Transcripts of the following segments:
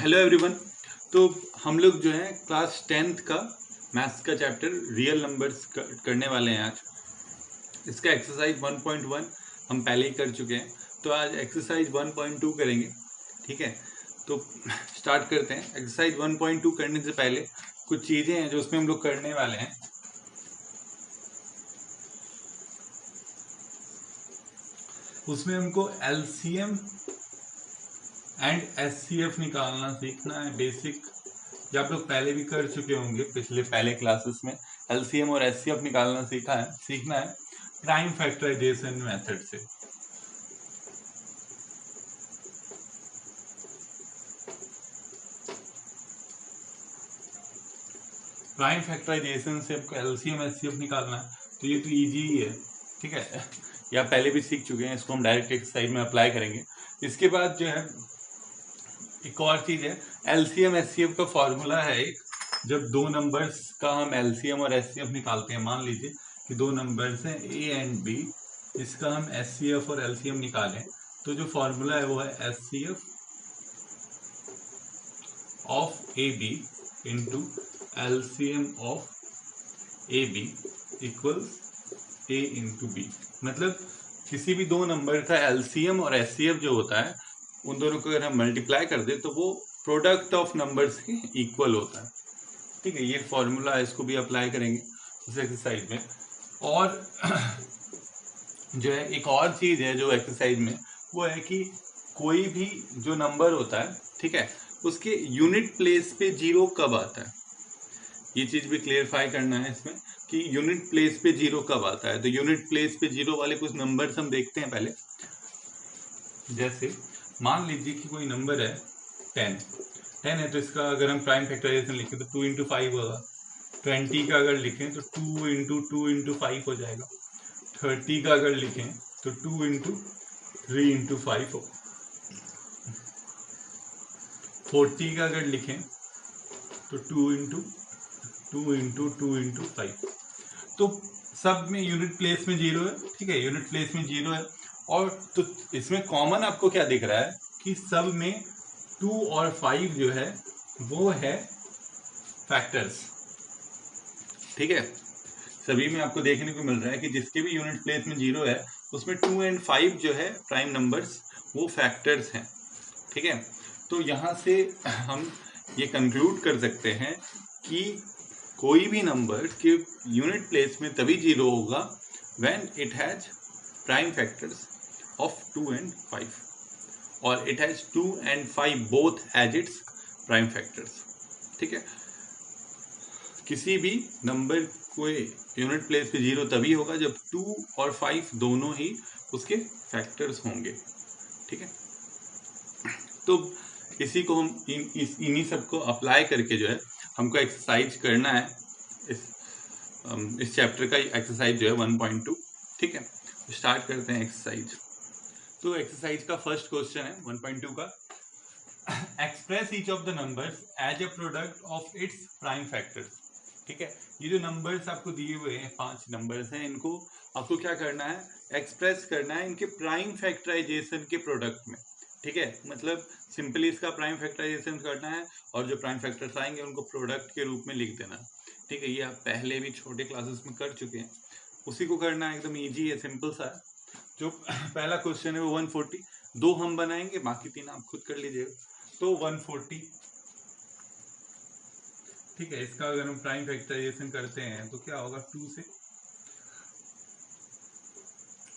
Hello everyone. तो हम लोग जो है क्लास 10th का मैथ्स का चैप्टर रियल नंबर्स करने वाले हैं आज। इसका एक्सरसाइज 1.1 हम पहले ही कर चुके हैं, तो आज एक्सरसाइज 1.2 करेंगे। ठीक है, तो स्टार्ट करते हैं। एक्सरसाइज 1.2 करने से पहले कुछ चीज़ें हैं जो उसमें हम लोग करने वाले हैं। उसमें हमको एलसीएम एंड एचसीएफ निकालना सीखना है, बेसिक, जो आप लोग पहले भी कर चुके होंगे पहले क्लासेस में। एलसीएम और एचसीएफ निकालना सीखना है प्राइम फैक्टराइजेशन मेथड से। प्राइम फैक्टराइजेशन से आपको एलसीएम एचसीएफ निकालना है, तो ये तो इजी ही है। ठीक है, ये आप पहले भी सीख चुके हैं, इसको हम डायरेक्ट एक्सरसाइज में अप्लाई करेंगे। इसके बाद जो है एक और चीज है, एलसीएम एचसीएफ का फॉर्मूला है एक। जब दो नंबर्स का हम एलसीएम और एचसीएफ निकालते हैं, मान लीजिए कि दो नंबर्स हैं ए एंड बी, इसका हम एचसीएफ और एलसीएम निकालें, तो जो फॉर्मूला है वो है HCF of a b into LCM of a b equals a into b. मतलब किसी भी दो नंबर का एलसीएम और एचसीएफ जो होता है, उन दोनों को अगर हम मल्टीप्लाई कर दे तो वो प्रोडक्ट ऑफ नंबर्स के इक्वल होता है। ठीक है, ये फॉर्मूला है, इसको भी अप्लाई करेंगे उस एक्सरसाइज में। और जो है एक और चीज है जो एक्सरसाइज में, वो है कि कोई भी जो नंबर होता है, ठीक है, उसके यूनिट प्लेस पे जीरो कब आता है, ये चीज भी क्लियरफाई करना है इसमें कि यूनिट प्लेस पे जीरो कब आता है। तो यूनिट प्लेस पे जीरो वाले कुछ नंबर्स हम देखते हैं पहले। जैसे मान लीजिए कि कोई नंबर है 10 है, तो इसका अगर हम प्राइम फैक्टराइजेशन लिखें तो 2 इंटू 5 होगा। 20 का अगर लिखें तो 2 इंटू 2 इंटू 5 हो जाएगा। 30 का अगर लिखें तो 2 इंटू 3 इंटू 5 हो। 40 का अगर लिखें तो 2 इंटू 2 इंटू 2 इंटू 5। तो सब में यूनिट प्लेस में जीरो है। ठीक है, यूनिट प्लेस में जीरो है। और तो इसमें कॉमन आपको क्या दिख रहा है कि सब में 2 और 5 जो है वो है फैक्टर्स। ठीक है, सभी में आपको देखने को मिल रहा है कि जिसके भी यूनिट प्लेस में जीरो है उसमें 2 एंड 5 जो है प्राइम नंबर्स, वो फैक्टर्स हैं। ठीक है, तो यहाँ से हम ये कंक्लूड कर सकते हैं कि कोई भी नंबर के यूनिट प्लेस में तभी जीरो होगा when it has prime factors of 2 and 5 और it has 2 and 5 both as its prime factors. ठीक है, किसी भी नंबर को यूनिट प्लेस पे जीरो तभी होगा जब 2 और 5 दोनों ही उसके फैक्टर्स होंगे। ठीक है, तो इसी को हम इन्हीं सबको अप्लाई करके जो है हमको एक्सरसाइज करना है। इस चैप्टर का एक्सरसाइज जो है 1.2। ठीक है, स्टार्ट करते हैं एक्सरसाइज। तो एक्सरसाइज का फर्स्ट क्वेश्चन है 1.2 का, express each of the numbers as a product of its prime factors. ठीक है, ये जो नंबर्स आपको दिए हुए हैं, 5 नंबर्स हैं, इनको आपको क्या करना है, एक्सप्रेस करना है इनके प्राइम फैक्टराइजेशन के प्रोडक्ट में। ठीक है, मतलब सिंपली इसका प्राइम फैक्टराइजेशन करना है और जो प्राइम फैक्टर्स आएंगे उनको प्रोडक्ट के रूप में लिख देना। ठीक है, ये आप पहले भी छोटे क्लासेस में कर चुके हैं, उसी को करना है। एकदम ईजी है, सिंपल सा है। जो पहला क्वेश्चन है वो 140, दो हम बनाएंगे, बाकी 3 आप खुद कर लीजिएगा। तो 140, ठीक है, इसका अगर हम प्राइम फैक्टराइजेशन करते हैं तो क्या होगा, 2 से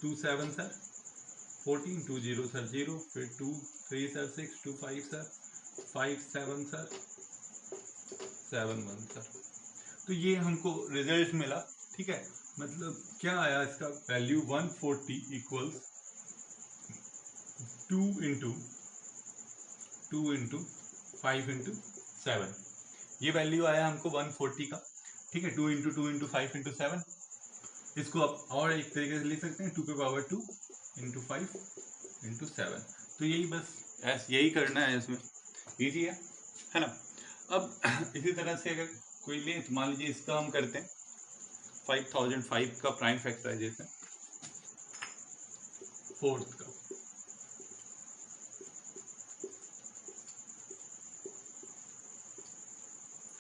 2 7 सर 14, 2 0 सर 0, फिर 2 3 सर 6, 2 5 सर 5 7 सर 7 1 सर। तो ये हमको रिजल्ट मिला। ठीक है, मतलब क्या आया, इसका वैल्यू 140 इक्वल्स 2 इंटू 5 इंटू 7। ये वैल्यू आया हमको 140 का। ठीक है, 2 इंटू 2 इंटू 5 इंटू 7। इसको आप और एक तरीके से लिख सकते हैं, 2 पे पावर 2 इंटू 5 इंटू 7। तो यही बस यही करना है, इसमें इजी है ना। अब इसी तरह से अगर कोई ले, तो मान लीजिए इसका हम करते हैं 5005 का प्राइम फैक्टराइजेशन, फोर्थ का।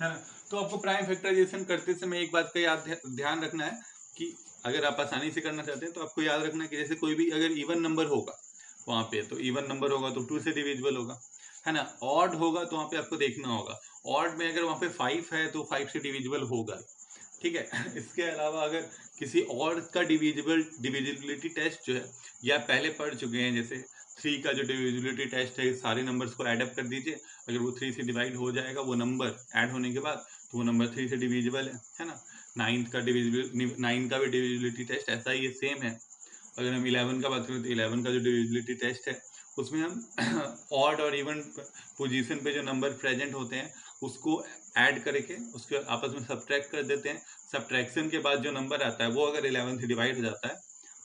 है ना। तो आपको प्राइम फैक्टराइजेशन करते समय एक बात का याद ध्यान रखना है कि अगर आप आसानी से करना चाहते हैं तो आपको याद रखना है कि जैसे कोई भी अगर इवन नंबर होगा वहाँ पे, तो इवन नंबर होगा तो 2 से डिविजिबल होगा, है ना। ऑड होगा तो वहाँ पे आपको देखना होगा, ऑड में अगर वहाँ पे 5 है तो 5 से डिविजिबल होगा, ठीक है। इसके अलावा अगर किसी और का डिविजिबिलिटी टेस्ट जो है या पहले पढ़ चुके हैं, जैसे 3 का जो डिविजिबिलिटी टेस्ट है, सारे नंबर्स को एडअप कर दीजिए, अगर वो 3 से डिवाइड हो जाएगा वो नंबर ऐड होने के बाद, तो वो नंबर 3 से डिविजिबल है ना। 9 का भी डिविजिबिलिटी टेस्ट ऐसा ही है, सेम है। अगर हम 11 का बात करें तो 11 का जो डिविजिबिलिटी टेस्ट है उसमें हम ऑड और इवन पोजीशन पे जो नंबर प्रेजेंट होते हैं उसको ऐड करके उसके आपस में सब्ट्रैक्ट कर देते हैं। सब्ट्रैक्शन के बाद जो नंबर आता है वो अगर 11 से डिवाइड हो जाता है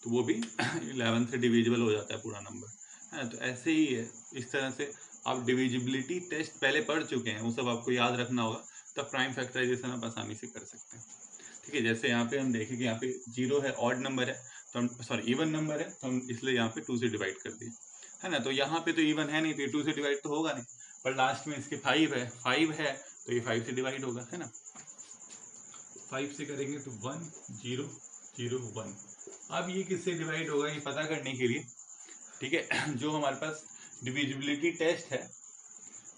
तो वो भी 11 से डिविजिबल हो जाता है पूरा नंबर, है ना। तो ऐसे ही है, इस तरह से आप डिविजिबिलिटी टेस्ट पहले पढ़ चुके हैं, वो सब आपको याद रखना होगा, तब प्राइम फैक्टराइजेशन आप आसानी से कर सकते हैं, ठीक है। जैसे यहाँ पे हम देखें कि यहाँ पे 0 है, ऑड नंबर है, तो हम सॉरी इवन नंबर है, तो हम इसलिए यहाँ पे 2 से डिवाइड कर दिए, है ना। तो यहाँ पे तो इवन है नहीं तो 2 से डिवाइड तो होगा नहीं, पर लास्ट में इसके 5 है तो ये 5 से डिवाइड होगा, है ना। 5 से करेंगे तो 1 0 0 1। अब ये किससे डिवाइड होगा ये पता करने के लिए, ठीक है, जो हमारे पास डिविजिबिलिटी टेस्ट है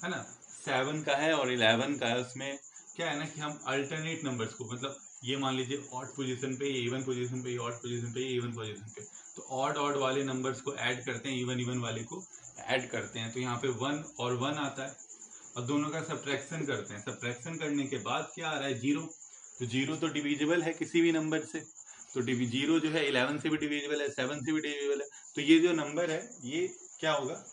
ना, 7 का है और 11 का है, उसमें क्या है ना कि हम अल्टरनेट नंबर्स को, मतलब ये मान लीजिए ऑड पोजीशन पे, ये इवन पोजीशन पे, ये ऑड पोजीशन पे, ये इवन पोजीशन पे, तो ऑड वाले नंबर्स को ऐड करते हैं, इवन वाले को ऐड करते हैं, तो यहाँ पे 1 और 1 आता है, और दोनों का सब्ट्रैक्शन करते हैं। सब्ट्रैक्शन करने के बाद क्या आ रहा है 0, तो 0 तो डिविजिबल है किसी भी नंबर से, तो 0 जो है 11 से भी डिविजिबल है, 7 से भी डिविजिबल है, तो ये जो नंबर है ये क्या होगा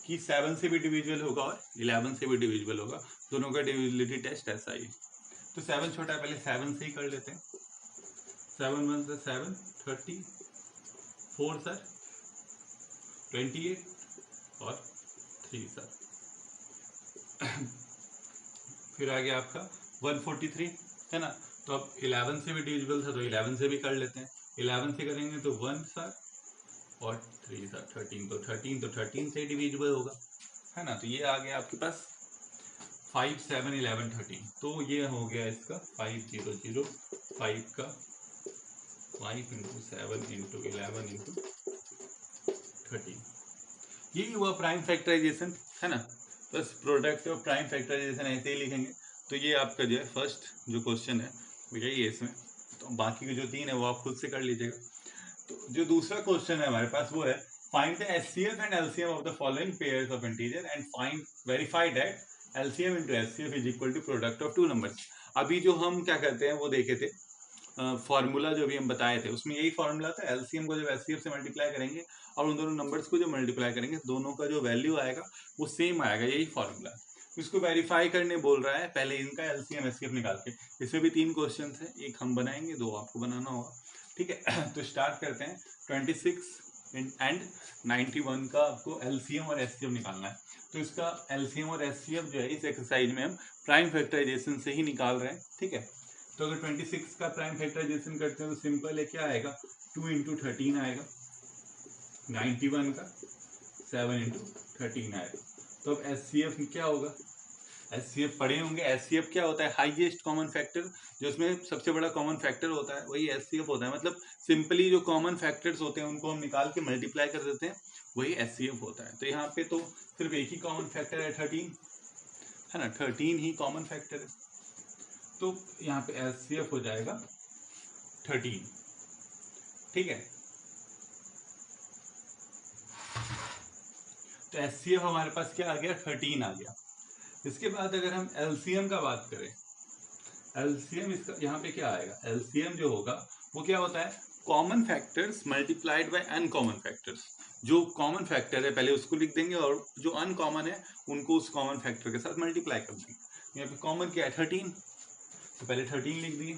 कि 7 से भी डिविजिबल होगा और 11 से भी डिविजिबल होगा, दोनों का डिविजिबिलिटी टेस्ट ऐसा ही। तो 7 छोटा है, पहले 7 से ही कर लेते हैं। 7 1 से 7 30, 4 सर 28 और 3 सर फिर आ गया आपका 143, है ना। तो अब 11 से भी डिविजिबल था तो 11 से भी कर लेते हैं। 11 से करेंगे तो 1 सर और 3 सर 13, तो 13 से डिविजिबल होगा, है ना। तो ये आ गया आपके पास 5 7 11 13, तो ये हो गया इसका 5 0 0 5 का 5 इंटू 7 इंटू 11 इंटू 13, यही हुआ प्राइम फैक्टराइजेशन, है ना। बस प्रोडक्ट और प्राइम फैक्टराइजेशन ऐसे ही लिखेंगे। तो ये आपका जो है फर्स्ट जो क्वेश्चन है वो यही है इसमें, तो बाकी के जो 3 है वो आप खुद से कर लीजिएगा। तो जो दूसरा क्वेश्चन है हमारे पास वो है find the HCF and LCM of the following pairs of integer and find verify that LCM into HCF is equal to product of 2 numbers. अभी जो हम क्या करते हैं वो देखे थे, फॉर्मूला जो भी हम बताए थे उसमें यही फॉर्मूला था, एलसीएम को जब एचसीएफ से मल्टीप्लाई करेंगे और उन दोनों नंबर्स को जो मल्टीप्लाई करेंगे दोनों का जो वैल्यू आएगा वो सेम आएगा, यही फॉर्मूला है। इसको वेरीफाई करने बोल रहा है, पहले इनका एलसीएम एचसीएफ निकाल के। इसमें भी 3 क्वेश्चन है, एक हम बनाएंगे 2 आपको बनाना होगा, ठीक है। तो स्टार्ट करते हैं। 26 एंड 91 का आपको एलसीएम और एचसीएफ निकालना है। तो इसका एलसीएम और एचसीएफ जो है इस एक्सरसाइज में हम प्राइम फैक्टराइजेशन से ही निकाल रहे हैं, ठीक है। तो अगर 26 का प्राइम फैक्टराइजेशन करते हैं तो सिंपल है, क्या आएगा 2 इंटू 13 आएगा, 91 का 7 इंटू 13 आएगा। तो अब एचसीएफ क्या होगा, एचसीएफ पढ़े होंगे, एचसीएफ क्या होता है हाईएस्ट कॉमन फैक्टर, जो उसमें सबसे बड़ा कॉमन फैक्टर होता है वही एचसीएफ होता है। मतलब सिंपली जो कॉमन फैक्टर्स होते हैं उनको हम निकाल के मल्टीप्लाई कर देते हैं, वही एचसीएफ होता है। तो यहाँ पे तो सिर्फ एक ही कॉमन फैक्टर है 13, है ना, 13 ही कॉमन फैक्टर है। तो यहाँ पे एचसीएफ हो जाएगा 13, ठीक है। तो एचसीएफ हमारे पास क्या आ गया 13 आ गया। इसके बाद अगर हम एलसीएम का बात करें, एलसीएम इसका यहाँ पे क्या आएगा, एलसीएम जो होगा वो क्या होता है common factors multiplied by uncommon factors. जो कॉमन फैक्टर है पहले उसको लिख देंगे और जो अनकॉमन है उनको उस कॉमन फैक्टर के साथ मल्टीप्लाई कर देंगे। यहाँ पे कॉमन क्या है 13, तो पहले 13 लिख दिए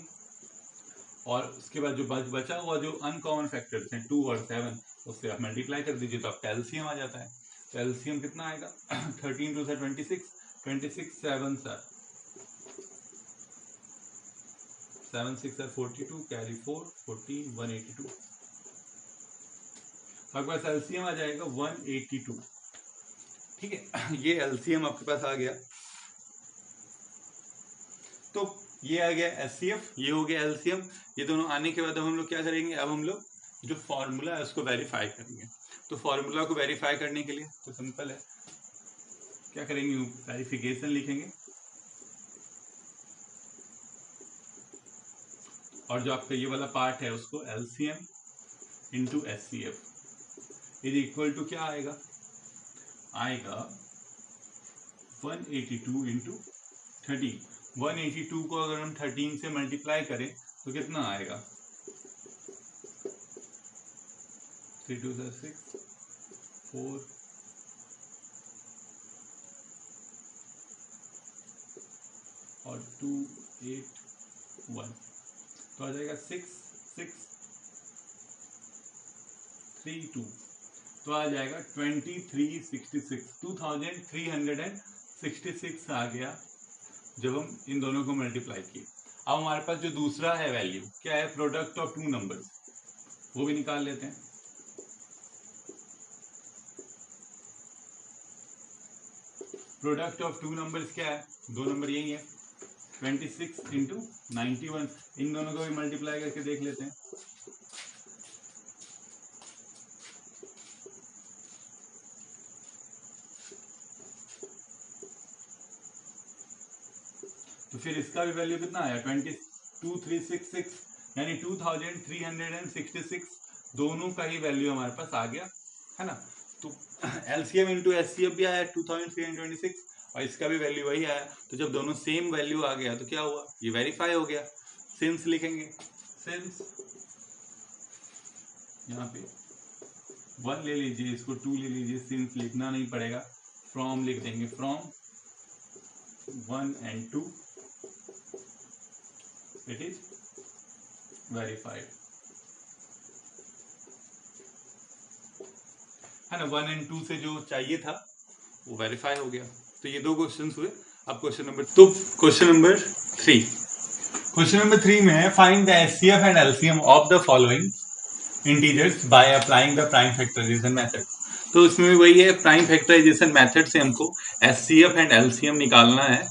और उसके बाद जो बचा हुआ जो अनकॉमन फैक्टर्स हैं 2 और 7 उससे आप मल्टीप्लाई कर दीजिए तो आपका एलसीएम आ जाता है। तो एलसीएम कितना आएगा 13 2 से 26, 26 7 सर 7 6 सर 42 कैरी 4 14 182, आपके पास एलसीएम आ जाएगा 182, ठीक है। ये एलसीएम आपके पास आ गया। ये आ गया एचसीएफ, ये हो गया एलसीएम। ये दोनों आने के बाद अब हम लोग क्या करेंगे, अब हम लोग जो फॉर्मूला है उसको वेरीफाई करेंगे। तो फॉर्मूला को वेरीफाई करने के लिए तो सिंपल है, क्या करेंगे, वेरिफिकेशन लिखेंगे और जो आपका ये वाला पार्ट है उसको LCM into HCF is equal to क्या आएगा, आएगा 182 इंटू 13। 182 को अगर हम 13 से मल्टीप्लाई करें तो कितना आएगा, 3 2 6 4 और 2 8 1, तो आ जाएगा 6 6 3 2, तो आ जाएगा 2366, 2366 आ गया जब हम इन दोनों को मल्टीप्लाई किए। अब हमारे पास जो दूसरा है वैल्यू क्या है, प्रोडक्ट ऑफ टू नंबर्स, वो भी निकाल लेते हैं। प्रोडक्ट ऑफ टू नंबर्स क्या है, दो नंबर यही है, 26 इंटू 91। इन दोनों को भी मल्टीप्लाई करके देख लेते हैं। तो फिर इसका भी वैल्यू कितना आया, 22366, यानी 2366, दोनों का ही वैल्यू हमारे पास आ गया है ना। तो एलसीएम इंटू एचसीएफ भी आया 2326 और इसका भी वैल्यू वही आया। तो जब दोनों सेम वैल्यू आ गया तो क्या हुआ, ये वेरीफाई हो गया। सिंस लिखेंगे, सिंस यहाँ पे 1 ले लीजिए, इसको 2 ले लीजिए, सिंस लिखना नहीं पड़ेगा, फ्रॉम लिख देंगे, from 1 and 2 it is verified, है ना। 1 and 2 से जो चाहिए था वो वेरीफाई हो गया। तो ये दो क्वेश्चन हुए। अब क्वेश्चन नंबर 3 में है, find the HCF and LCM of the following integers by applying the prime factorization method. तो इसमें भी वही है, प्राइम फैक्टराइजेशन मेथड से हमको एचसीएफ एंड एलसीएम निकालना है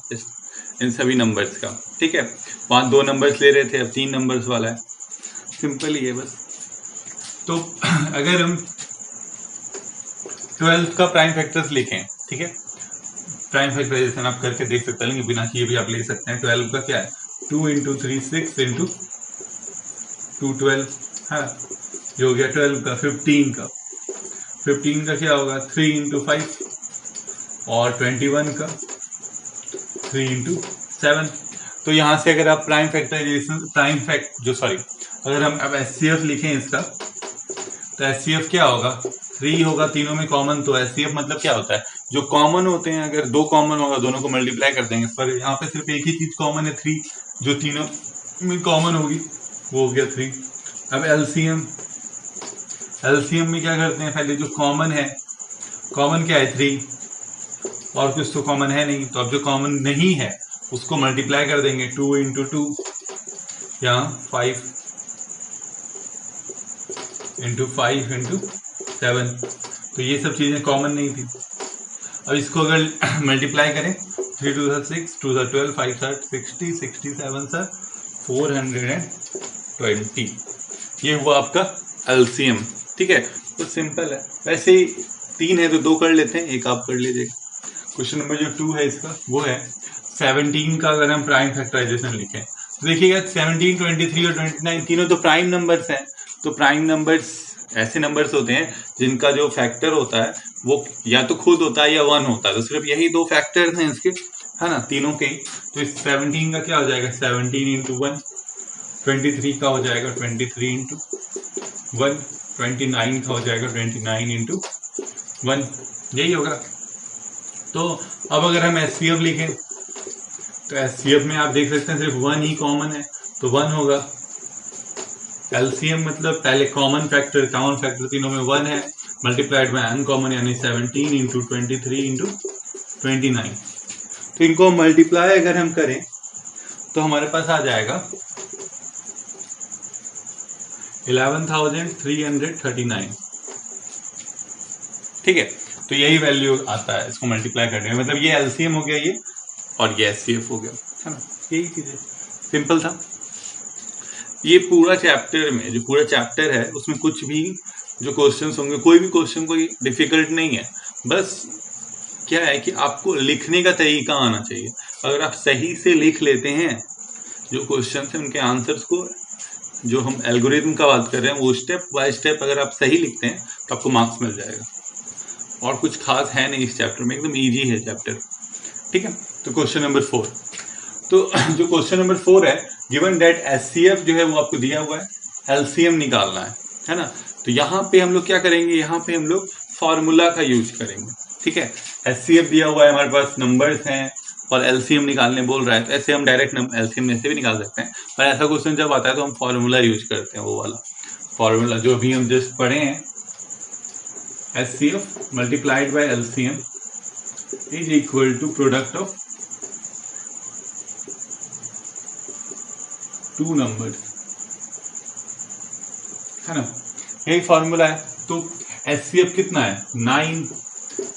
इन सभी नंबर्स का, ठीक है। वहाँ 2 नंबर्स ले रहे थे, अब 3 नंबर्स वाला है, सिंपल ही है बस। तो अगर हम 12 का प्राइम फैक्टर्स लिखें, ठीक है, प्राइम फैक्टराइजेशन आप करके देख सकते हैं, बिना किए भी आप ले सकते हैं। 12 का क्या है, 2 इंटू 3 6 इंटू 2 12 है, जो हो गया 12 का। 15 का क्या होगा, 3 इंटू 5 और 21 का 3 इंटू 7। तो यहाँ से अगर आप प्राइम फैक्टराइजेशन अगर हम अब एचसीएफ लिखें इसका, तो एचसीएफ क्या होगा, 3 होगा, तीनों में कॉमन। तो एचसीएफ मतलब क्या होता है, जो कॉमन होते हैं, अगर 2 कॉमन होगा दोनों को मल्टीप्लाई कर देंगे, पर यहाँ पे सिर्फ एक ही चीज कॉमन है 3, जो तीनों में कॉमन होगी वो हो गया 3। अब एलसीएम में क्या करते हैं, पहले जो कॉमन है, कॉमन क्या है 3, और कुछ तो कॉमन है नहीं, तो अब जो कॉमन नहीं है उसको मल्टीप्लाई कर देंगे, 2 इंटू 2 या 5 इंटू 5 इंटू 7। तो ये सब चीजें कॉमन नहीं थी। अब इसको अगर मल्टीप्लाई करें, 3 2 6 2 12 5 60 67 420, ये हुआ आपका एलसीएम, ठीक है। तो सिंपल है, वैसे ही 3 है तो 2 कर लेते हैं, एक आप कर लीजिएगा। क्वेश्चन नंबर जो 2 है इसका वो है 17 का अगर हम प्राइम फैक्टराइजेशन लिखें, तो देखिएगा 17 23 और 29 तीनों तो प्राइम नंबर्स हैं। तो प्राइम नंबर्स ऐसे नंबर्स होते हैं जिनका जो फैक्टर होता है वो या तो खुद होता है या 1 होता है। तो सिर्फ यही 2 फैक्टर्स हैं इसके, है ना, तीनों के। तो इस 17 का क्या हो जाएगा, 17 इंटू 1, 23 का हो जाएगा 23 इंटू 1, 29 का हो जाएगा 29 इंटू 1, यही होगा। तो अब अगर हम एचसीएफ लिखें, तो एचसीएफ में आप देख सकते हैं सिर्फ 1 ही कॉमन है, तो 1 होगा। एलसीएम मतलब पहले कॉमन फैक्टर तीनों में 1 है, मल्टीप्लाइड बाय अनकॉमन, यानी 17 इंटू 23 इंटू 29। तो इनको मल्टीप्लाई अगर हम करें तो हमारे पास आ जाएगा 11,339, ठीक है। तो यही वैल्यू आता है इसको मल्टीप्लाई करने में, मतलब ये एलसीएम हो गया ये, और ये एचसीएफ हो गया, है ना, यही चीज है। सिंपल था। ये पूरा चैप्टर में, जो पूरा चैप्टर है उसमें कुछ भी जो क्वेश्चंस होंगे, कोई भी क्वेश्चन कोई डिफिकल्ट नहीं है, बस क्या है कि आपको लिखने का तरीका आना चाहिए। अगर आप सही से लिख लेते हैं जो क्वेश्चन है उनके आंसर्स को, जो हम एल्गोरिथम का बात कर रहे हैं वो स्टेप बाय स्टेप अगर आप सही लिखते हैं तो आपको मार्क्स मिल जाएगा। और कुछ खास है नहीं इस चैप्टर में, एकदम इजी है चैप्टर। ठीक है, तो क्वेश्चन नंबर 4। तो जो क्वेश्चन नंबर 4 है, गिवन दैट एचसीएफ जो है वो आपको दिया हुआ है, एलसीएम निकालना है ना। तो यहाँ पे हम लोग क्या करेंगे, यहाँ पे हम लोग फॉर्मूला का यूज करेंगे। ठीक है, एचसीएफ दिया हुआ है, हमारे पास नंबर्स हैं और एलसीएम निकालने बोल रहा है, तो ऐसे हम डायरेक्ट एलसीएम ऐसे भी निकाल सकते हैं, पर ऐसा क्वेश्चन जब आता है तो हम फॉर्मूला यूज करते हैं, वो वाला फॉर्मूला जो अभी हम जस्ट पढ़े हैं, HCF multiplied by LCM is equal to product of two numbers, है ना, यही फॉर्मूला है। तो एचसीएफ कितना है, 9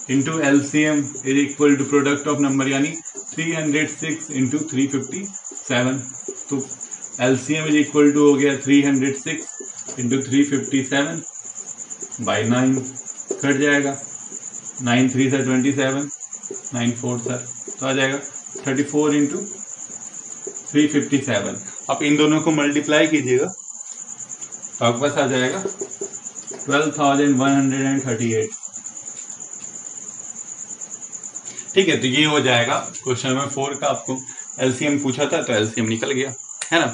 into LCM is equal to product of number, यानी 306 इंटू 357। तो एलसीएम इज इक्वल टू हो गया 306 इंटू 357 बाई 9, कट जाएगा, 9 3 से 27, 9 4 सर, तो आ जाएगा 34 इंटू 357। आप इन दोनों को मल्टीप्लाई कीजिएगा तो आपके पास आ जाएगा 12,138। ठीक है, तो ये हो जाएगा क्वेश्चन नंबर 4 का। आपको एलसीएम पूछा था तो एलसीएम निकल गया, है ना।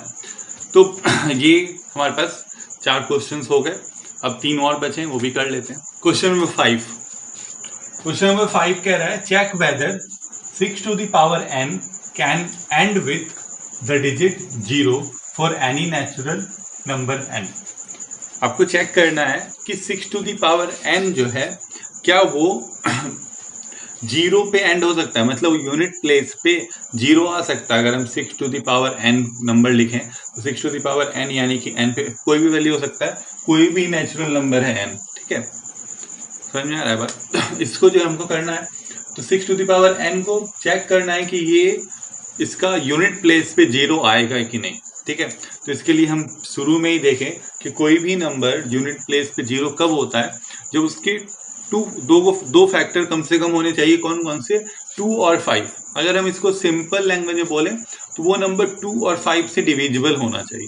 तो ये हमारे पास 4 क्वेश्चंस हो गए, अब 3 और बचे हैं, वो भी कर लेते हैं। क्वेश्चन नंबर 5, क्वेश्चन नंबर 5 कह रहा है check whether 6 to the power n can end with the digit 0 for any natural number n। आपको चेक करना है कि 6 to the power n जो है क्या वो 0 पे एंड हो सकता है, मतलब यूनिट प्लेस पे 0 आ सकता है। अगर हम 6 to the power n number लिखें तो 6 to the power n यानी कि n पे कोई भी वैल्यू हो सकता है, कोई भी नेचुरल नंबर है n। ठीक है, समझ में आ रहा है बात। इसको जो हमको करना है तो 6 to the power n को चेक करना है कि ये इसका यूनिट प्लेस पे 0 आएगा कि नहीं। ठीक है, तो इसके लिए हम शुरू में ही देखें कि कोई भी नंबर यूनिट प्लेस पे 0 कब होता है, जब उसके दो फैक्टर कम से कम होने चाहिए। कौन कौन से, 2 और 5। अगर हम इसको सिंपल लैंग्वेज में बोलें तो वो नंबर 2 और 5 से डिविजिबल होना चाहिए।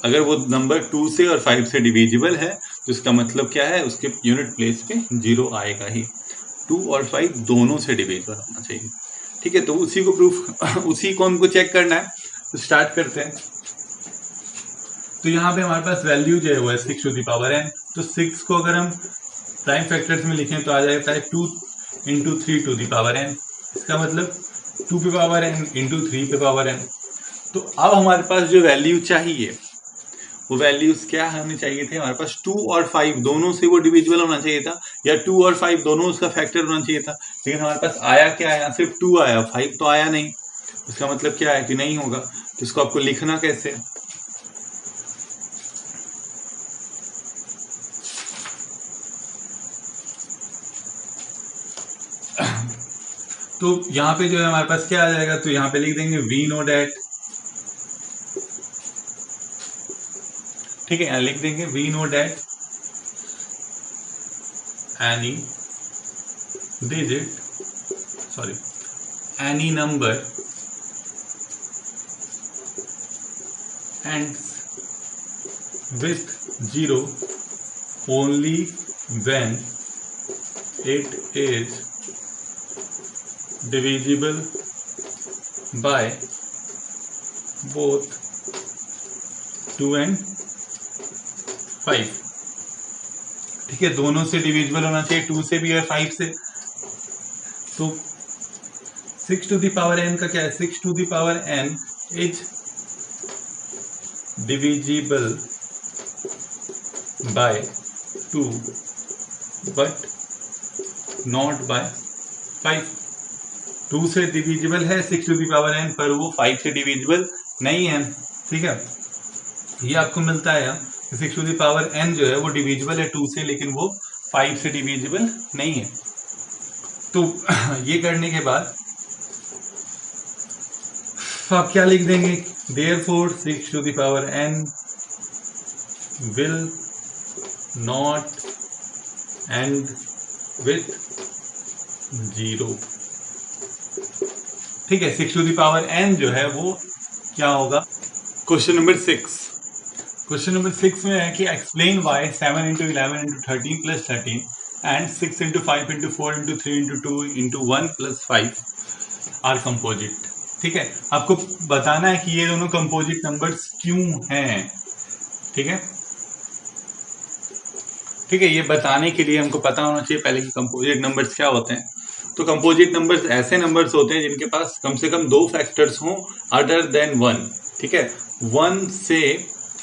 अगर वो नंबर 2 से और 5 से डिविजिबल है तो इसका मतलब क्या है, उसके यूनिट प्लेस पे 0 आएगा ही। 2 और 5 दोनों से डिविजिबल होना चाहिए। ठीक है, तो उसी को हमको चेक करना है। तो स्टार्ट करते हैं। तो यहाँ पे हमारे पास वैल्यू जो है वो है 6 to the power n। तो 6 को अगर हम प्राइम फैक्टर्स में लिखें तो आ जाता है 2 into 3 to the power n। इसका मतलब 2 पे पावर n इंटू 3 पे पावर n। तो अब हमारे पास जो वैल्यू चाहिए वो वैल्यूज क्या होने चाहिए थे, हमारे पास 2 और 5 दोनों से वो डिविजिबल होना चाहिए था, या 2 और 5 दोनों उसका फैक्टर होना चाहिए था। लेकिन हमारे पास आया क्या है, सिर्फ 2 आया, 5 तो आया नहीं। इसका मतलब क्या है कि नहीं होगा। तो इसको आपको लिखना कैसे, तो यहाँ पे जो है हमारे पास क्या आ जाएगा, तो यहाँ पे लिख देंगे वी नो डैट। ठीक है, यहाँ लिख देंगे we know that any digit, sorry, any number ends with 0 only when it is divisible by both 2 and 5। ठीक है, दोनों से डिविजिबल होना चाहिए, 2 से भी और 5 से। तो 6 to the power n का क्या है, 6 to the power n is divisible by 2 but not by 5। 2 से डिविजिबल है 6 to the power n, पर वो 5 से डिविजिबल नहीं है। ठीक है, ये आपको मिलता है 6 to the power n जो है वो डिविजिबल है 2 से, लेकिन वो 5 से डिविजिबल नहीं है। तो ये करने के बाद आप क्या लिख देंगे, Therefore 6 to the power n will not end with 0। ठीक है, 6 to the power n जो है वो क्या होगा। क्वेश्चन नंबर 6 में है कि explain why 7 into 11 into 13 plus 13 and 6 into 5 into 4 into 3 into 2 into 1 plus 5 are composite. ठीक है, आपको बताना है कि ये दोनों कंपोजिट नंबर्स क्यों हैं। ठीक है, ये बताने के लिए हमको पता होना चाहिए पहले कि कंपोजिट नंबर्स क्या होते हैं। तो कंपोजिट नंबर्स ऐसे नंबर्स होते हैं जिनके पास कम से कम 2 फैक्टर्स हों अदर देन 1। ठीक है,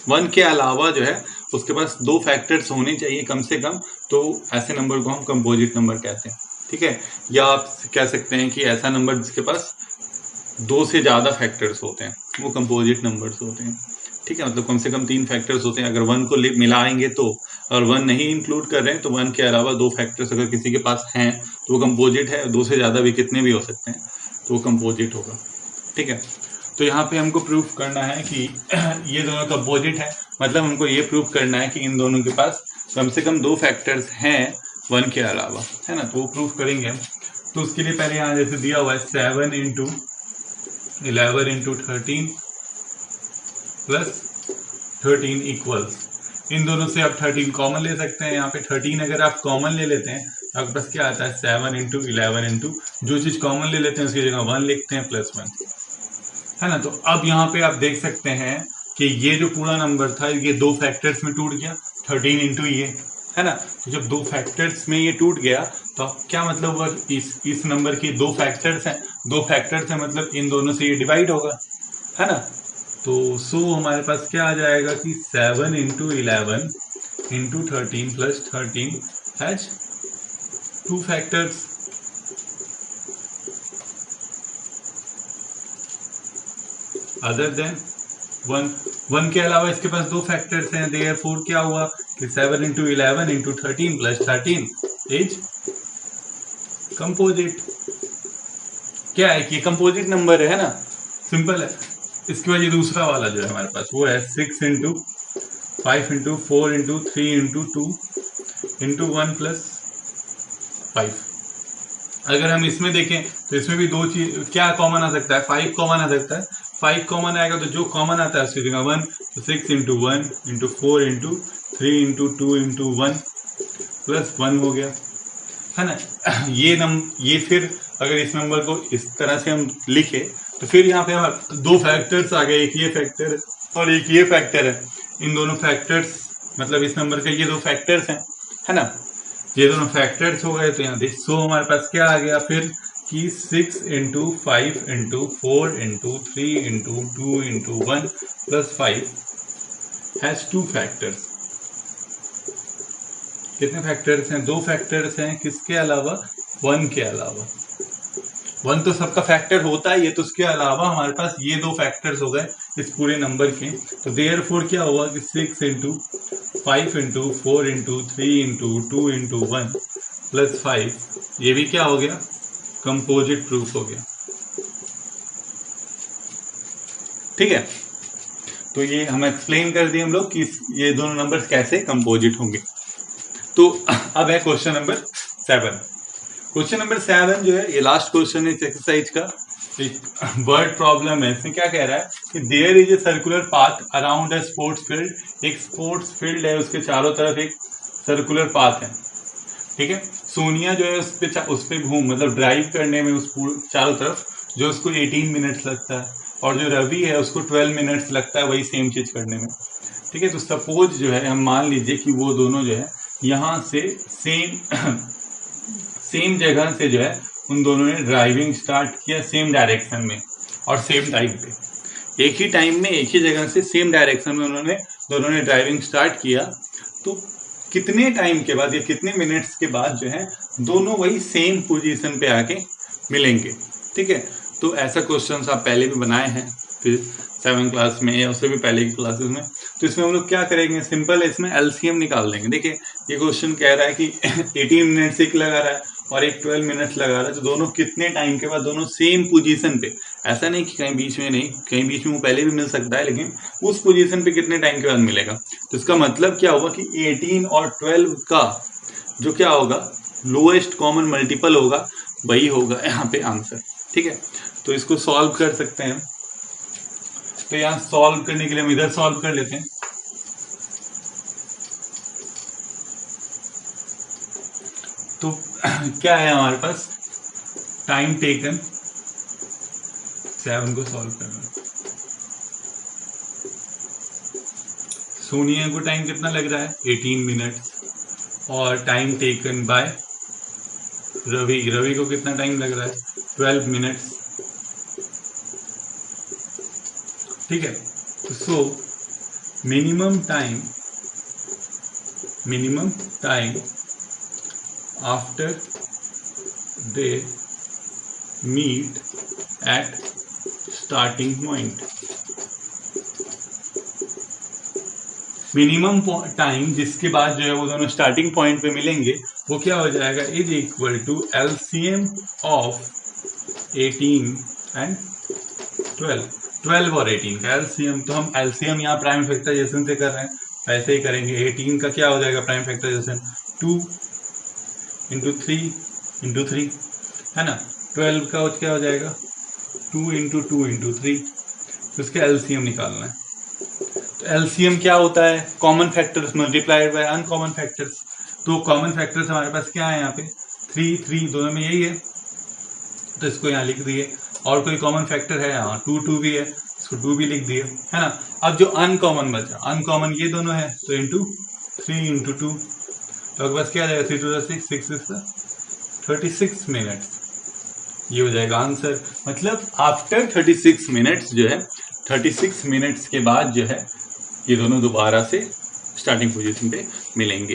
1 के अलावा जो है उसके पास 2 फैक्टर्स होने चाहिए कम से कम, तो ऐसे नंबर को हम कंपोजिट नंबर कहते हैं। ठीक है, या आप कह सकते हैं कि ऐसा नंबर जिसके पास 2 से ज़्यादा फैक्टर्स होते हैं वो कंपोजिट नंबर्स होते हैं। ठीक है, मतलब कम से कम 3 फैक्टर्स होते हैं। अगर 1 को मिलाएंगे तो, और 1 नहीं इंक्लूड कर रहे हैं तो 1 के अलावा 2 फैक्टर्स अगर किसी के पास हैं तो वो कंपोजिट है। 2 से ज़्यादा भी कितने भी हो सकते हैं तो वो कंपोजिट होगा। ठीक है, तो यहाँ पे हमको प्रूफ करना है कि ये दोनों कंपोजिट है, मतलब हमको ये प्रूफ करना है कि इन दोनों के पास कम से कम 2 फैक्टर्स हैं 1 के अलावा, है ना। तो वो प्रूफ करेंगे हम। तो उसके लिए पहले यहाँ जैसे दिया हुआ है 7 into 11 into 13 प्लस 13 इक्वल्स, इन दोनों से आप 13 कॉमन ले सकते हैं। यहाँ पे 13 अगर आप कॉमन ले लेते हैं तो आपके पास क्या आता है 7 into 11 into जो चीज़ कॉमन ले लेते हैं उसकी जगह 1 लिखते हैं प्लस 1, है ना। तो अब यहाँ पे आप देख सकते हैं कि ये जो पूरा नंबर था ये 2 फैक्टर्स में टूट गया, 13 into ये, है ना। तो जब 2 फैक्टर्स में ये टूट गया तो अब क्या मतलब हुआ, इस नंबर के 2 फैक्टर्स हैं, 2 फैक्टर्स हैं मतलब इन दोनों से ये डिवाइड होगा, है ना। तो सो हमारे पास क्या आ जाएगा कि 7 into 11 into 13 plus 13 has 2 factors. Other than 1 के अलावा इसके पास 2 फैक्टर्स हैं। देयरफॉर क्या हुआ कि 7 into 11 into 13 plus 13 is composite. क्या है कि कंपोजिट नंबर है ना, सिंपल है। इसके बाद ये दूसरा वाला जो है हमारे पास वो है 6 into 5 into 4 into 3 into 2 into 1 plus 5। अगर हम इसमें देखें तो इसमें भी 2 चीज क्या कॉमन आ सकता है, 5 कॉमन आ सकता है। 5 कॉमन आएगा तो जो कॉमन आता है उसकी जगह 1, तो 6 into 1 into 4 into 3 into 2 into 1 plus 1 हो गया, है ना। ये फिर अगर इस नंबर को इस तरह से हम लिखे तो फिर यहाँ पे हमारे 2 फैक्टर्स आ गए, एक ये फैक्टर है और एक ये फैक्टर है। इन दोनों फैक्टर्स मतलब इस नंबर के ये 2 फैक्टर्स हैं, है ना। ये दोनों फैक्टर्स हो गए तो यहाँ देख सो हमारे पास क्या आ गया फिर कि 6 into 5 into 4 into 3 into 2 into 1 plus 5 has 2 factors. कितने फैक्टर्स हैं, 2 फैक्टर्स हैं, किसके अलावा, 1 के अलावा। 1 तो सबका फैक्टर होता है, ये तो उसके अलावा हमारे पास ये 2 फैक्टर्स हो गए इस पूरे नंबर के। तो देयरफॉर क्या हुआ कि 6 into 5 into 4 into 3 into 2 into 1 plus 5 ये भी क्या हो गया, कंपोजिट प्रूफ हो गया। ठीक है, तो ये हम एक्सप्लेन कर दिए हम लोग कि ये दोनों नंबर्स कैसे कंपोजिट होंगे। तो अब है क्वेश्चन नंबर 7। क्वेश्चन नंबर 7 जो है ये लास्ट क्वेश्चन है इस एक्सरसाइज का, एक वर्ड प्रॉब्लम है। इसमें क्या कह रहा है कि there is a circular path around a sports field. एक स्पोर्ट्स फील्ड है, उसके चारों तरफ एक सर्कुलर पाथ है। ठीक है, सोनिया जो है उस पे घूम मतलब ड्राइव करने में उस चारों तरफ जो उसको 18 मिनट्स लगता है, और जो रवि है उसको 12 मिनट्स लगता है वही सेम चीज करने में। ठीक है, तो सपोज जो है हम मान लीजिए कि वो दोनों जो है यहाँ से सेम जगह से जो है उन दोनों ने ड्राइविंग स्टार्ट किया सेम डायरेक्शन में और सेम टाइम पे। एक ही टाइम में एक ही जगह से सेम डायरेक्शन में दोनों ने ड्राइविंग स्टार्ट किया। तो कितने टाइम के बाद या कितने मिनट्स के बाद जो है दोनों वही सेम पोजीशन पे आके मिलेंगे। ठीक है, तो ऐसा क्वेश्चन आप पहले भी बनाए हैं फिर 7 क्लास में या उससे भी पहले की क्लासेस में। तो इसमें हम लोग क्या करेंगे, सिंपल है, इसमें एलसीएम निकाल देंगे। देखिए ये क्वेश्चन कह रहा है कि 18 मिनट से लगा रहा है और एक 12 मिनट्स लगा रहा है, तो दोनों कितने टाइम के बाद दोनों सेम पोजीशन पे, ऐसा नहीं कि कहीं बीच में नहीं, कहीं बीच में वो पहले भी मिल सकता है, लेकिन उस पोजीशन पे कितने टाइम के बाद मिलेगा। तो इसका मतलब क्या होगा कि 18 और 12 का जो क्या होगा लोएस्ट कॉमन मल्टीपल होगा, वही होगा यहाँ पे आंसर। ठीक है, तो इसको सॉल्व कर सकते हैं। तो यहाँ सॉल्व करने के लिए हम इधर सॉल्व कर लेते हैं। तो क्या है हमारे पास, टाइम टेकन 7 को सॉल्व करना। सोनिया को टाइम कितना लग रहा है 18 मिनट, और टाइम टेकन बाय रवि को कितना टाइम लग रहा है 12 मिनट्स। ठीक है, so minimum time after they meet at starting point, minimum time जिसके बाद जो है वो दोनों स्टार्टिंग पॉइंट पे मिलेंगे, वो क्या हो जाएगा, is equal to LCM of 18 and 12 और 18 का एलसीएम। तो हम एलसीएम यहाँ प्राइम फैक्टराइजेशन से कर रहे हैं, ऐसे ही करेंगे। 18 का क्या हो जाएगा प्राइम फैक्टराइजेशन 2 इंटू 3 है ना। 12 का क्या हो जाएगा 2 इंटू 3, तो इसका एलसीएम निकालना है। तो एलसीएम क्या होता है, common factors multiplied by uncommon factors. तो कॉमन फैक्टर्स हमारे पास क्या है यहाँ पे 3 दोनों में यही है, तो इसको यहाँ लिख दिए। और कोई कॉमन फैक्टर है यहाँ 2 भी है, इसको 2 भी लिख दिए, है ना। अब जो अनकॉमन बचा, अनकॉमन ये दोनों है, तो इंटू 3 इंटू 2, तो आपके पास क्या आ जाएगा 3 to 6 36 मिनट्स, ये हो जाएगा आंसर। मतलब आफ्टर 36 मिनट्स जो है 36 मिनट्स के बाद जो है ये दोनों दोबारा से स्टार्टिंग पोजीशन पे मिलेंगे।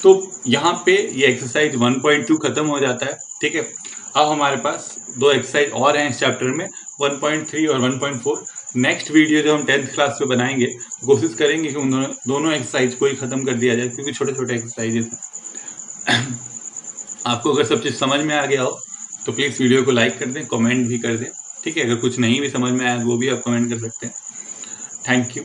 तो यहाँ पे ये एक्सरसाइज 1.2 खत्म हो जाता है। ठीक है, अब हमारे पास 2 एक्सरसाइज और हैं इस चैप्टर में, 1.3 और 1.4। नेक्स्ट वीडियो जो हम 10th क्लास पे बनाएंगे, कोशिश करेंगे कि उन दोनों एक्सरसाइज को ही खत्म कर दिया जाए, क्योंकि छोटे छोटे एक्सरसाइजेस हैं। आपको अगर सब चीज़ समझ में आ गया हो तो प्लीज़ वीडियो को लाइक कर दें, कमेंट भी कर दें। ठीक है, अगर कुछ नहीं भी समझ में आया वो भी आप कमेंट कर सकते हैं। Thank you.